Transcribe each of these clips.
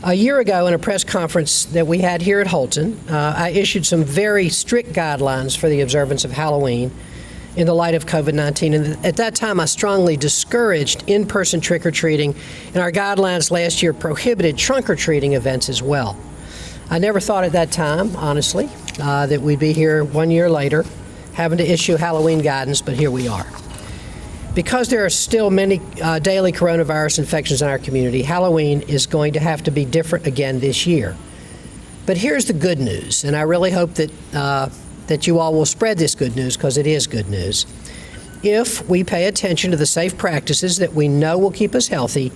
A year ago, in a press conference that we had here at Holton, I issued some very strict guidelines for the observance of Halloween in the light of COVID-19. And at that time, I strongly discouraged in-person trick-or-treating, and our guidelines last year prohibited trunk-or-treating events as well. I never thought at that time, honestly, that we'd be here 1 year later having to issue Halloween guidance, but here we are. Because there are still many daily coronavirus infections in our community, Halloween is going to have to be different again this year. But here's the good news, and I really hope that you all will spread this good news, because it is good news. If we pay attention to the safe practices that we know will keep us healthy,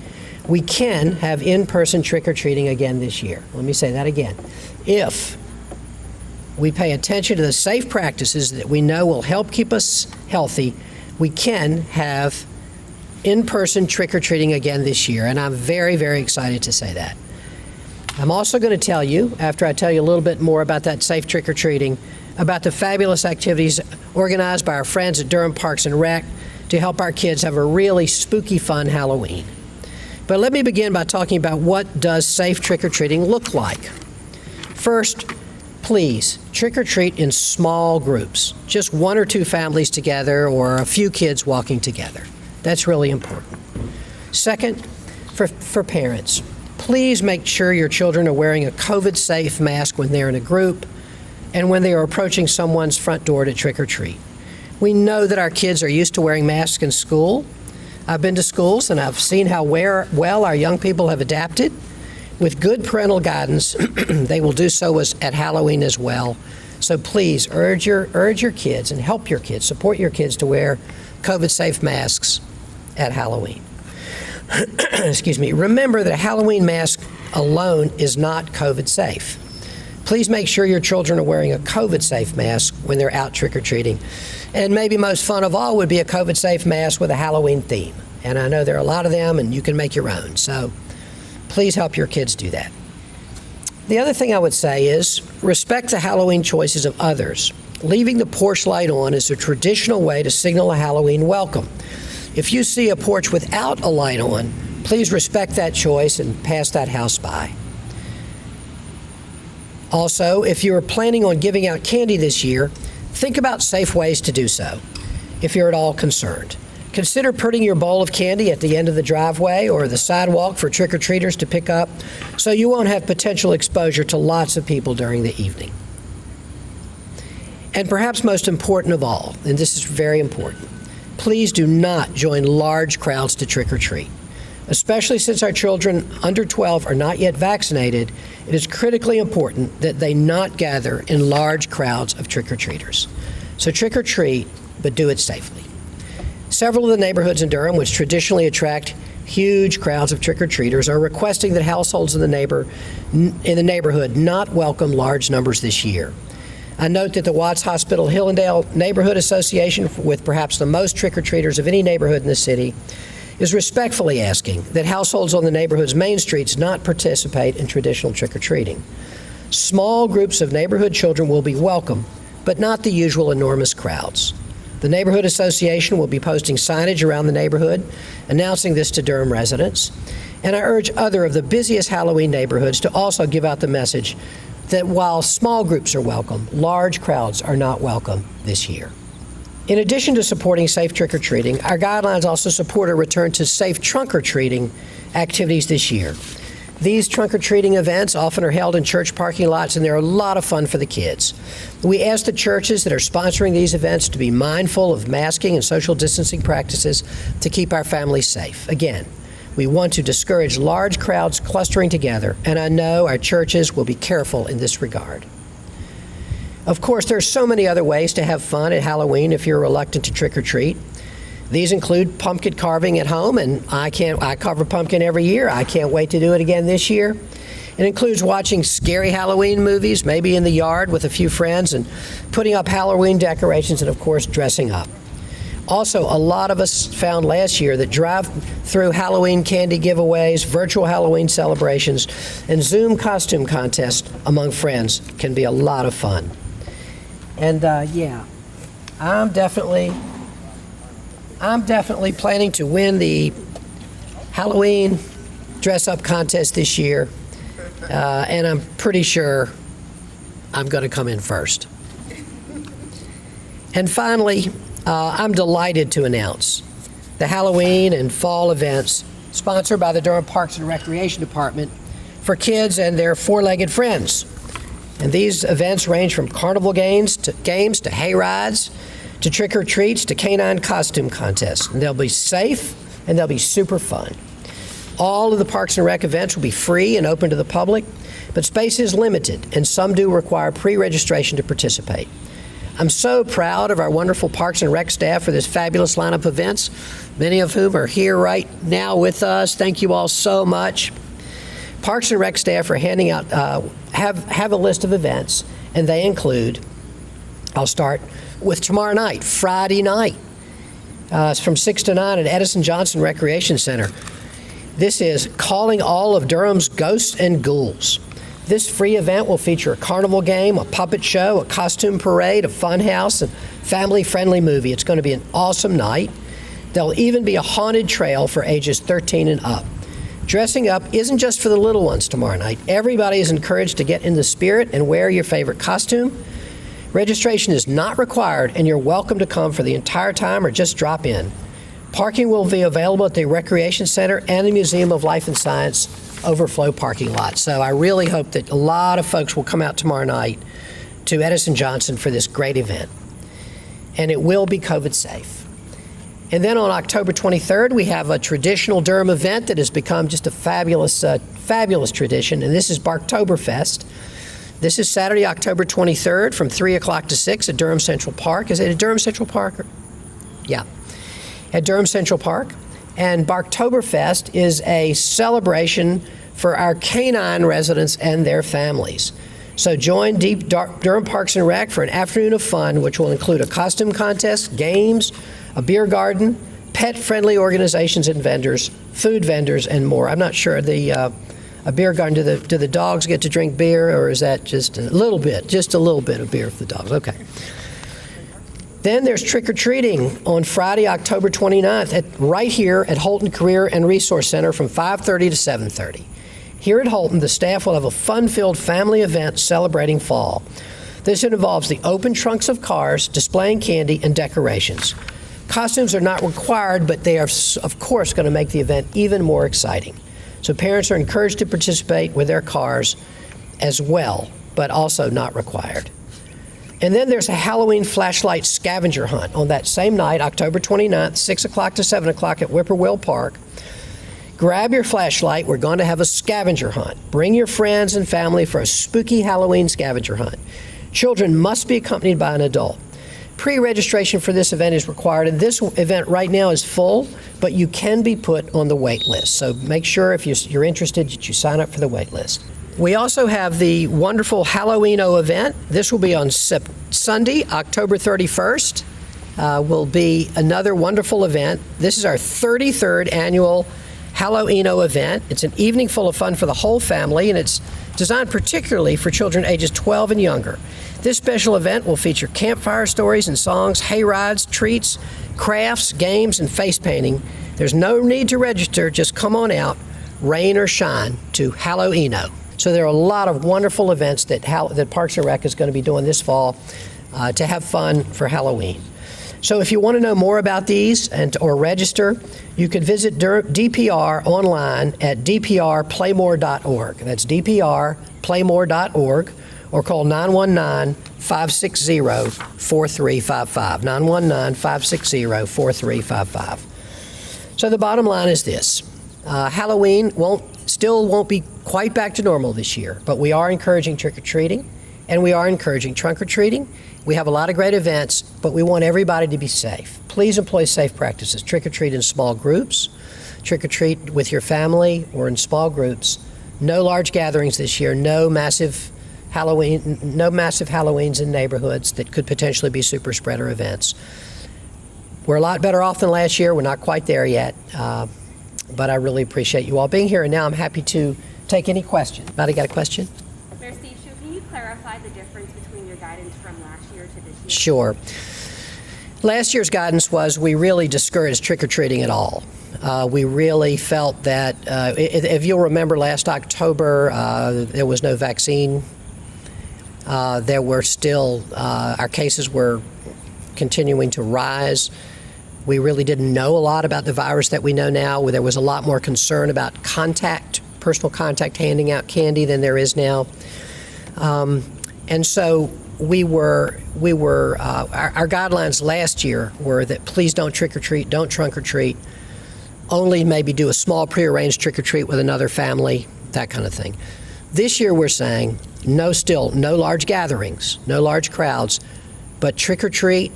we can have in-person trick-or-treating again this year. Let me say that again. If we pay attention to the safe practices that we know will help keep us healthy, we can have in-person trick-or-treating again this year, and I'm very, very excited to say that. I'm also going to tell you, after I tell you a little bit more about that safe trick-or-treating, about the fabulous activities organized by our friends at Durham Parks and Rec to help our kids have a really spooky, fun Halloween. But let me begin by talking about what does safe trick-or-treating look like. First, please trick-or-treat in small groups, just 1 or 2 families together or a few kids walking together. That's really important. Second, for parents, please make sure your children are wearing a COVID-safe mask when they're in a group and when they are approaching someone's front door to trick-or-treat. We know that our kids are used to wearing masks in school. I've been to schools and I've seen how well our young people have adapted. With good parental guidance, they will do so at Halloween as well. So please urge your kids and help your kids, support your kids to wear COVID-safe masks at Halloween. Excuse me. Remember that a Halloween mask alone is not COVID-safe. Please make sure your children are wearing a COVID-safe mask when they're out trick-or-treating. And maybe most fun of all would be a COVID-safe mask with a Halloween theme. And I know there are a lot of them, and you can make your own. So please help your kids do that. The other thing I would say is respect the Halloween choices of others. Leaving the porch light on is a traditional way to signal a Halloween welcome. If you see a porch without a light on, please respect that choice and pass that house by. Also, if you are planning on giving out candy this year, think about safe ways to do so, if you're at all concerned. Consider putting your bowl of candy at the end of the driveway or the sidewalk for trick-or-treaters to pick up, so you won't have potential exposure to lots of people during the evening. And perhaps most important of all, and this is very important, please do not join large crowds to trick-or-treat. Especially since our children under 12 are not yet vaccinated, it is critically important that they not gather in large crowds of trick-or-treaters. So trick-or-treat, but do it safely. Several of the neighborhoods in Durham, which traditionally attract huge crowds of trick-or-treaters, are requesting that households in the neighborhood not welcome large numbers this year. I note that the Watts Hospital Hillendale Neighborhood Association, with perhaps the most trick-or-treaters of any neighborhood in the city, is respectfully asking that households on the neighborhood's main streets not participate in traditional trick-or-treating. Small groups of neighborhood children will be welcome, but not the usual enormous crowds. The Neighborhood Association will be posting signage around the neighborhood announcing this to Durham residents, and I urge other of the busiest Halloween neighborhoods to also give out the message that while small groups are welcome, large crowds are not welcome this year. In addition to supporting safe trick-or-treating, our guidelines also support a return to safe trunk-or-treating activities this year. These trunk-or-treating events often are held in church parking lots, and they're a lot of fun for the kids. We ask the churches that are sponsoring these events to be mindful of masking and social distancing practices to keep our families safe. Again, we want to discourage large crowds clustering together, and I know our churches will be careful in this regard. Of course, there are so many other ways to have fun at Halloween if you're reluctant to trick-or-treat. These include pumpkin carving at home, and I carve a pumpkin every year. I can't wait to do it again this year. It includes watching scary Halloween movies, maybe in the yard with a few friends, and putting up Halloween decorations, and of course, dressing up. Also, a lot of us found last year that drive-through Halloween candy giveaways, virtual Halloween celebrations, and Zoom costume contests among friends can be a lot of fun. And I'm definitely planning to win the Halloween dress-up contest this year. and I'm pretty sure I'm going to come in first. And finally, I'm delighted to announce the Halloween and fall events sponsored by the Durham Parks and Recreation Department for kids and their four-legged friends. And these events range from carnival games to hay rides, to trick-or-treats, to canine costume contests. And they'll be safe and they'll be super fun. All of the Parks and Rec events will be free and open to the public, but space is limited and some do require pre-registration to participate. I'm so proud of our wonderful Parks and Rec staff for this fabulous lineup of events, many of whom are here right now with us. Thank you all so much. Parks and Rec staff are handing out, have a list of events, and they include, I'll start with tomorrow night, Friday night. It's from 6 to 9 at Edison Johnson Recreation Center. This is Calling All of Durham's Ghosts and Ghouls. This free event will feature a carnival game, a puppet show, a costume parade, a fun house, and family-friendly movie. It's going to be an awesome night. There'll even be a haunted trail for ages 13 and up. Dressing up isn't just for the little ones tomorrow night. Everybody is encouraged to get in the spirit and wear your favorite costume. Registration is not required, and you're welcome to come for the entire time or just drop in. Parking will be available at the Recreation Center and the Museum of Life and Science overflow parking lot. So I really hope that a lot of folks will come out tomorrow night to Edison Johnson for this great event. And it will be COVID safe. And then on October 23rd, we have a traditional Durham event that has become just a fabulous, fabulous tradition, and this is Barktoberfest. This is Saturday, October 23rd from 3 o'clock to 6 at Durham Central Park. Is it at Durham Central Park? Yeah, at Durham Central Park. And Barktoberfest is a celebration for our canine residents and their families. So join Durham Parks and Rec for an afternoon of fun, which will include a costume contest, games, a beer garden, pet-friendly organizations and vendors, food vendors, and more. I'm not sure, a beer garden, do the dogs get to drink beer, or is that just a little bit of beer for the dogs? Okay. Then there's trick-or-treating on Friday, October 29th, right here at Holton Career and Resource Center from 5:30 to 7:30. Here at Holton, the staff will have a fun-filled family event celebrating fall. This involves the open trunks of cars, displaying candy, and decorations. Costumes are not required, but they are, of course, going to make the event even more exciting. So parents are encouraged to participate with their cars as well, but also not required. And then there's a Halloween flashlight scavenger hunt on that same night, October 29th, 6 o'clock to 7 o'clock at Whippoorwill Park. Grab your flashlight. We're going to have a scavenger hunt. Bring your friends and family for a spooky Halloween scavenger hunt. Children must be accompanied by an adult. Pre-registration for this event is required, and this event right now is full, but you can be put on the wait list. So make sure if you're interested that you sign up for the wait list. We also have the wonderful Halloween-o event. This will be on Sunday, October 31st. Will be another wonderful event. This is our 33rd annual Halloween-o event. It's an evening full of fun for the whole family, and it's designed particularly for children ages 12 and younger. This special event will feature campfire stories and songs, hay rides, treats, crafts, games, and face painting. There's no need to register. Just come on out, rain or shine, to Halloween-o. So there are a lot of wonderful events that Parks and Rec is going to be doing this fall to have fun for Halloween. So if you want to know more about these or register, you can visit DPR online at dprplaymore.org. That's dprplaymore.org, or call 919-560-4355. 919-560-4355. So the bottom line is this. Halloween still won't be quite back to normal this year, but we are encouraging trick-or-treating, and we are encouraging trunk-or-treating. We have a lot of great events, but we want everybody to be safe. Please employ safe practices. Trick-or-treat in small groups. Trick-or-treat with your family or in small groups. No large gatherings this year. No massive Halloweens in neighborhoods that could potentially be super spreader events. We're a lot better off than last year. We're not quite there yet, but I really appreciate you all being here, and now I'm happy to take any questions. Anybody got a question? Mayor Steve, can you clarify the difference between your guidance from last year to this year? Sure. Last year's guidance was we really discouraged trick-or-treating at all. We really felt that, if you'll remember last October, there was no vaccine. There were still, our cases were continuing to rise. We really didn't know a lot about the virus that we know now. There was a lot more concern about contact, personal contact, handing out candy than there is now. And so our guidelines last year were that please don't trick or treat, don't trunk or treat, only maybe do a small prearranged trick or treat with another family, that kind of thing. This year we're saying no large gatherings, no large crowds, but trick or treat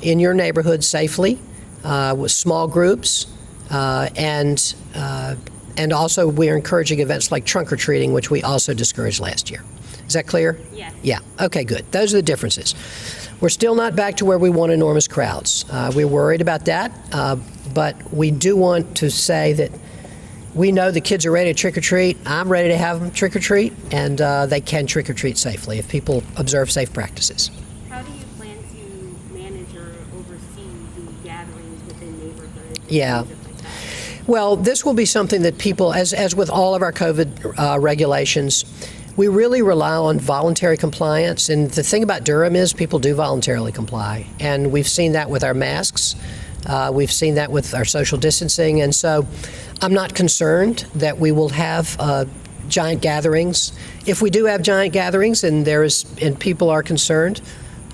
in your neighborhood safely with small groups, and also we're encouraging events like trunk or treating, which we also discouraged last year. Is that clear? Yes. Yeah. Okay, good. Those are the differences. We're still not back to where we want enormous crowds. We're worried about that, but we do want to say that we know the kids are ready to trick or treat. I'm ready to have them trick or treat, and they can trick or treat safely if people observe safe practices. How do you plan to manage or oversee the gatherings within neighborhoods? Yeah. Well, this will be something that people, as with all of our COVID regulations, we really rely on voluntary compliance. And the thing about Durham is people do voluntarily comply. And we've seen that with our masks. We've seen that with our social distancing. And so I'm not concerned that we will have giant gatherings. If we do have giant gatherings and people are concerned,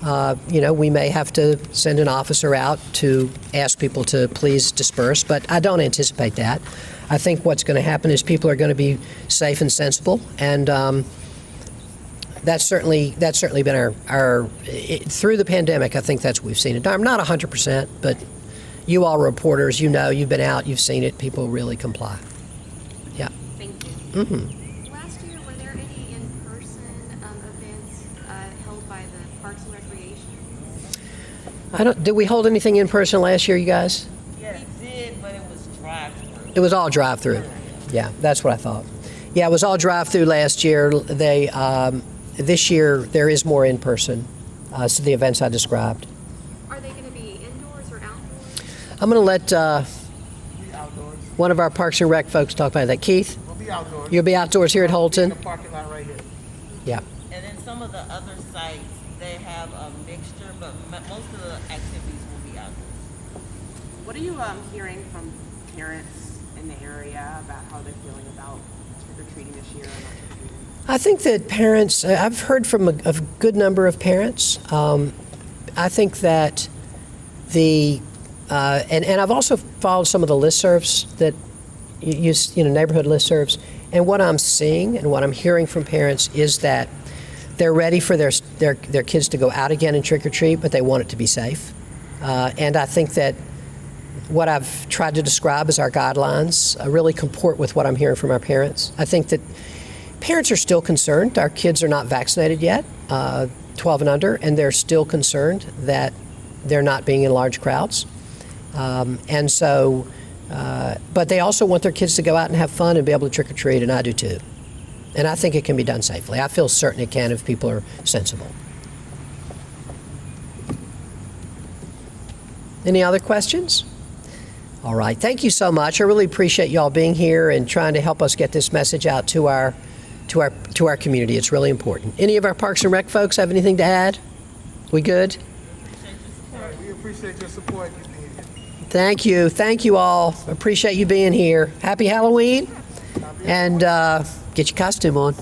we may have to send an officer out to ask people to please disperse, but I don't anticipate that. I think what's going to happen is people are going to be safe and sensible, and that's certainly been our through the pandemic. I think that's what we've seen it. I'm not 100%, but you all reporters, you've been out, you've seen it. People really comply. Yeah. Thank you. Mm-hmm. Last year, were there any in-person events held by the Parks and Recreation? Did we hold anything in person last year, you guys? Yeah, we did, but it was drive-through. It was all drive-through. Yeah, that's what I thought. Yeah, it was all drive-through last year. This year there is more in person. So the events I described. Are they going to be indoors or outdoors? I'm going to let Be outdoors. one of our Parks and Rec folks talk about that. Keith, We'll be outdoors. you'll be outdoors here at In Holton. the parking lot right here. Yeah. And then some of the other sites, they have a mixture, but most of the activities will be outdoors. What are you hearing from parents in the area about how they're feeling about trick-or-treating this year or not trick-or-treating? I think that parents, I've heard from a good number of parents. I think that and I've also followed some of the listservs that use, neighborhood listservs. And what I'm seeing and what I'm hearing from parents is that they're ready for their kids to go out again and trick-or-treat, but they want it to be safe. And I think that what I've tried to describe as our guidelines really comport with what I'm hearing from our parents. I think that parents are still concerned. Our kids are not vaccinated yet, 12 and under, and they're still concerned that they're not being in large crowds. But they also want their kids to go out and have fun and be able to trick or treat, and I do too. And I think it can be done safely. I feel certain it can if people are sensible. Any other questions? All right. Thank you so much. I really appreciate y'all being here and trying to help us get this message out to our community. It's really important. Any of our Parks and Rec folks have anything to add? We good? We appreciate your support. Thank you. Thank you all. Appreciate you being here. Happy Halloween. And get your costume on.